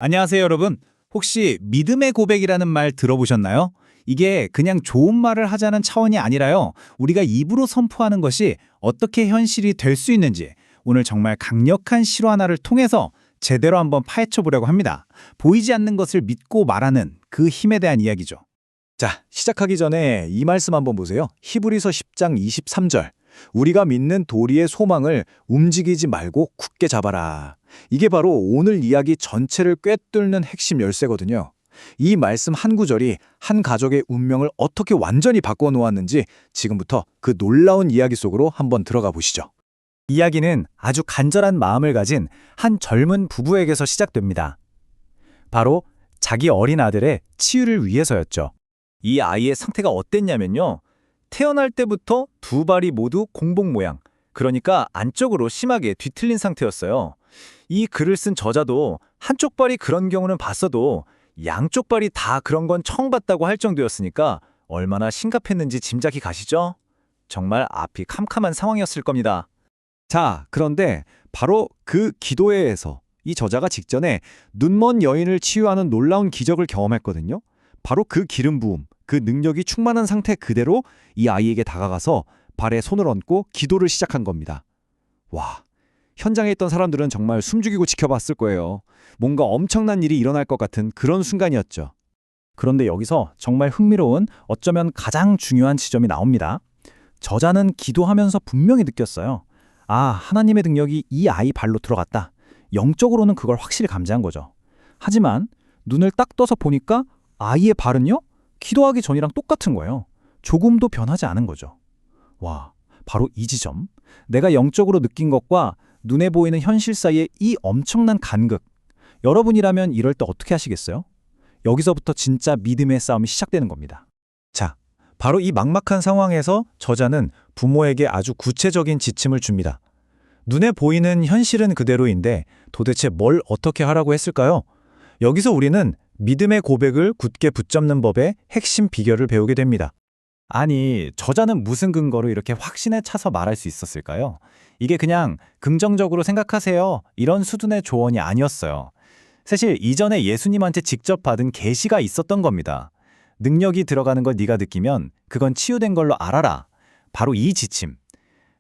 안녕하세요, 여러분. 혹시 믿음의 고백이라는 말 들어보셨나요? 이게 그냥 좋은 말을 하자는 차원이 아니라요. 우리가 입으로 선포하는 것이 어떻게 현실이 될 수 있는지 오늘 정말 강력한 실화 하나를 통해서 제대로 한번 파헤쳐 보려고 합니다. 보이지 않는 것을 믿고 말하는 그 힘에 대한 이야기죠. 자, 시작하기 전에 이 말씀 한번 보세요. 히브리서 10장 23절. 우리가 믿는 도리의 소망을 움직이지 말고 굳게 잡아라. 이게 바로 오늘 이야기 전체를 꿰뚫는 핵심 열쇠거든요. 이 말씀 한 구절이 한 가족의 운명을 어떻게 완전히 바꿔놓았는지 지금부터 그 놀라운 이야기 속으로 한번 들어가 보시죠. 이야기는 아주 간절한 마음을 가진 한 젊은 부부에게서 시작됩니다. 바로 자기 어린 아들의 치유를 위해서였죠. 이 아이의 상태가 어땠냐면요. 태어날 때부터 두 발이 모두 공복 모양, 그러니까 안쪽으로 심하게 뒤틀린 상태였어요. 이 글을 쓴 저자도 한쪽 발이 그런 경우는 봤어도 양쪽 발이 다 그런 건 처음 봤다고 할 정도였으니까 얼마나 심각했는지 짐작이 가시죠? 정말 앞이 캄캄한 상황이었을 겁니다. 자, 그런데 바로 그 기도회에서 이 저자가 직전에 눈먼 여인을 치유하는 놀라운 기적을 경험했거든요. 바로 그 기름 부음, 그 능력이 충만한 상태 그대로 이 아이에게 다가가서 발에 손을 얹고 기도를 시작한 겁니다. 와, 현장에 있던 사람들은 정말 숨죽이고 지켜봤을 거예요. 뭔가 엄청난 일이 일어날 것 같은 그런 순간이었죠. 그런데 여기서 정말 흥미로운 어쩌면 가장 중요한 지점이 나옵니다. 저자는 기도하면서 분명히 느꼈어요. 아, 하나님의 능력이 이 아이 발로 들어갔다. 영적으로는 그걸 확실히 감지한 거죠. 하지만 눈을 딱 떠서 보니까 아이의 발은요? 기도하기 전이랑 똑같은 거예요. 조금도 변하지 않은 거죠. 와, 바로 이 지점. 내가 영적으로 느낀 것과 눈에 보이는 현실 사이의 이 엄청난 간극. 여러분이라면 이럴 때 어떻게 하시겠어요? 여기서부터 진짜 믿음의 싸움이 시작되는 겁니다. 자, 바로 이 막막한 상황에서 저자는 부모에게 아주 구체적인 지침을 줍니다. 눈에 보이는 현실은 그대로인데 도대체 뭘 어떻게 하라고 했을까요? 여기서 우리는 믿음의 고백을 굳게 붙잡는 법의 핵심 비결을 배우게 됩니다. 아니, 저자는 무슨 근거로 이렇게 확신에 차서 말할 수 있었을까요? 이게 그냥 긍정적으로 생각하세요. 이런 수준의 조언이 아니었어요. 사실 이전에 예수님한테 직접 받은 계시가 있었던 겁니다. 능력이 들어가는 걸 네가 느끼면 그건 치유된 걸로 알아라. 바로 이 지침.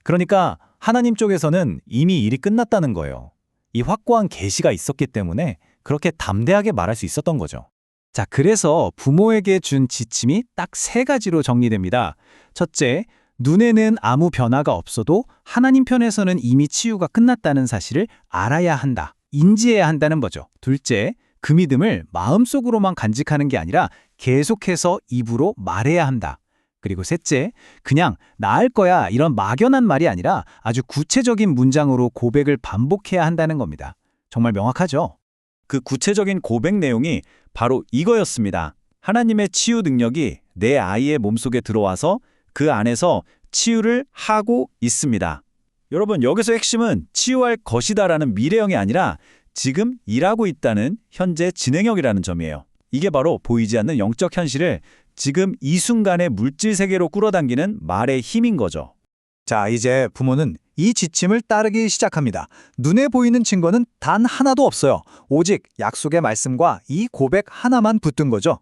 그러니까 하나님 쪽에서는 이미 일이 끝났다는 거예요. 이 확고한 계시가 있었기 때문에 그렇게 담대하게 말할 수 있었던 거죠. 자, 그래서 부모에게 준 지침이 딱 세 가지로 정리됩니다. 첫째, 눈에는 아무 변화가 없어도 하나님 편에서는 이미 치유가 끝났다는 사실을 알아야 한다. 인지해야 한다는 거죠. 둘째, 그 믿음을 마음속으로만 간직하는 게 아니라 계속해서 입으로 말해야 한다. 그리고 셋째, 그냥 나을 거야 이런 막연한 말이 아니라 아주 구체적인 문장으로 고백을 반복해야 한다는 겁니다. 정말 명확하죠? 그 구체적인 고백 내용이 바로 이거였습니다. 하나님의 치유 능력이 내 아이의 몸속에 들어와서 그 안에서 치유를 하고 있습니다. 여러분, 여기서 핵심은 치유할 것이다라는 미래형이 아니라 지금 일하고 있다는 현재 진행형이라는 점이에요. 이게 바로 보이지 않는 영적 현실을 지금 이 순간의 물질 세계로 끌어당기는 말의 힘인 거죠. 자, 이제 부모는 이 지침을 따르기 시작합니다. 눈에 보이는 증거는 단 하나도 없어요. 오직 약속의 말씀과 이 고백 하나만 붙든 거죠.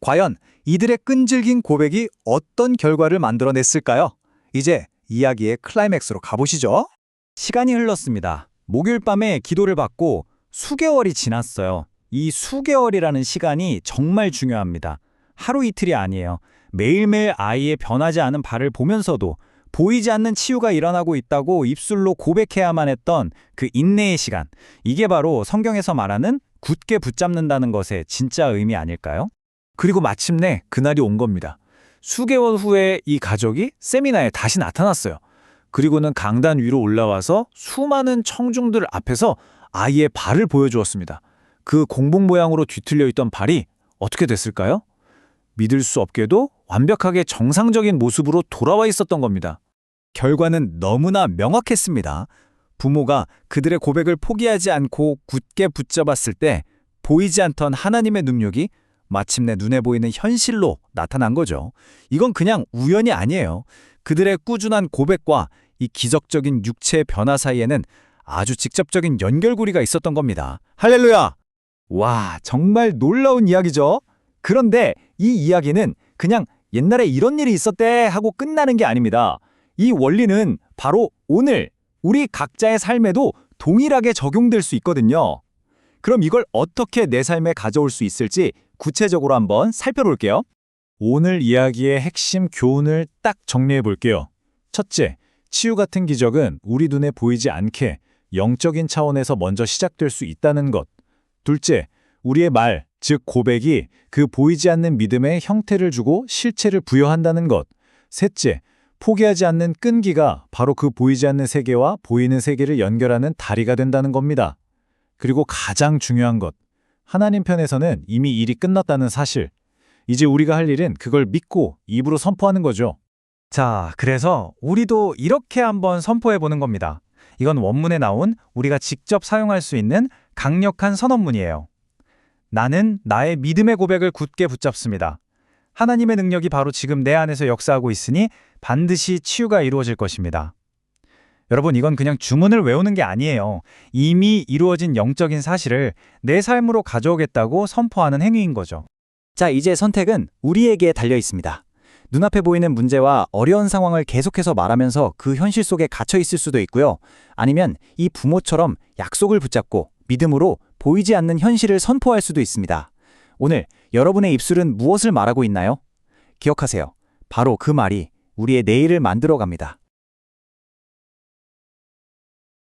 과연 이들의 끈질긴 고백이 어떤 결과를 만들어냈을까요? 이제 이야기의 클라이맥스로 가보시죠. 시간이 흘렀습니다. 목요일 밤에 기도를 받고 수개월이 지났어요. 이 수개월이라는 시간이 정말 중요합니다. 하루 이틀이 아니에요. 매일매일 아이의 변하지 않은 발을 보면서도 보이지 않는 치유가 일어나고 있다고 입술로 고백해야만 했던 그 인내의 시간. 이게 바로 성경에서 말하는 굳게 붙잡는다는 것의 진짜 의미 아닐까요? 그리고 마침내 그날이 온 겁니다. 수개월 후에 이 가족이 세미나에 다시 나타났어요. 그리고는 강단 위로 올라와서 수많은 청중들 앞에서 아이의 발을 보여주었습니다. 그 공복 모양으로 뒤틀려 있던 발이 어떻게 됐을까요? 믿을 수 없게도 완벽하게 정상적인 모습으로 돌아와 있었던 겁니다. 결과는 너무나 명확했습니다. 부모가 그들의 고백을 포기하지 않고 굳게 붙잡았을 때 보이지 않던 하나님의 능력이 마침내 눈에 보이는 현실로 나타난 거죠. 이건 그냥 우연이 아니에요. 그들의 꾸준한 고백과 이 기적적인 육체의 변화 사이에는 아주 직접적인 연결고리가 있었던 겁니다. 할렐루야! 와, 정말 놀라운 이야기죠. 그런데 이 이야기는 그냥 옛날에 이런 일이 있었대 하고 끝나는 게 아닙니다. 이 원리는 바로 오늘 우리 각자의 삶에도 동일하게 적용될 수 있거든요. 그럼 이걸 어떻게 내 삶에 가져올 수 있을지 구체적으로 한번 살펴볼게요. 오늘 이야기의 핵심 교훈을 딱 정리해 볼게요. 첫째, 치유 같은 기적은 우리 눈에 보이지 않게 영적인 차원에서 먼저 시작될 수 있다는 것. 둘째, 우리의 말, 즉 고백이 그 보이지 않는 믿음에 형태를 주고 실체를 부여한다는 것. 셋째, 포기하지 않는 끈기가 바로 그 보이지 않는 세계와 보이는 세계를 연결하는 다리가 된다는 겁니다. 그리고 가장 중요한 것, 하나님 편에서는 이미 일이 끝났다는 사실. 이제 우리가 할 일은 그걸 믿고 입으로 선포하는 거죠. 자, 그래서 우리도 이렇게 한번 선포해 보는 겁니다. 이건 원문에 나온 우리가 직접 사용할 수 있는 강력한 선언문이에요. 나는 나의 믿음의 고백을 굳게 붙잡습니다. 하나님의 능력이 바로 지금 내 안에서 역사하고 있으니 반드시 치유가 이루어질 것입니다. 여러분, 이건 그냥 주문을 외우는 게 아니에요. 이미 이루어진 영적인 사실을 내 삶으로 가져오겠다고 선포하는 행위인 거죠. 자, 이제 선택은 우리에게 달려 있습니다. 눈앞에 보이는 문제와 어려운 상황을 계속해서 말하면서 그 현실 속에 갇혀 있을 수도 있고요. 아니면 이 부모처럼 약속을 붙잡고 믿음으로 보이지 않는 현실을 선포할 수도 있습니다. 오늘 여러분의 입술은 무엇을 말하고 있나요? 기억하세요. 바로 그 말이 우리의 내일을 만들어 갑니다.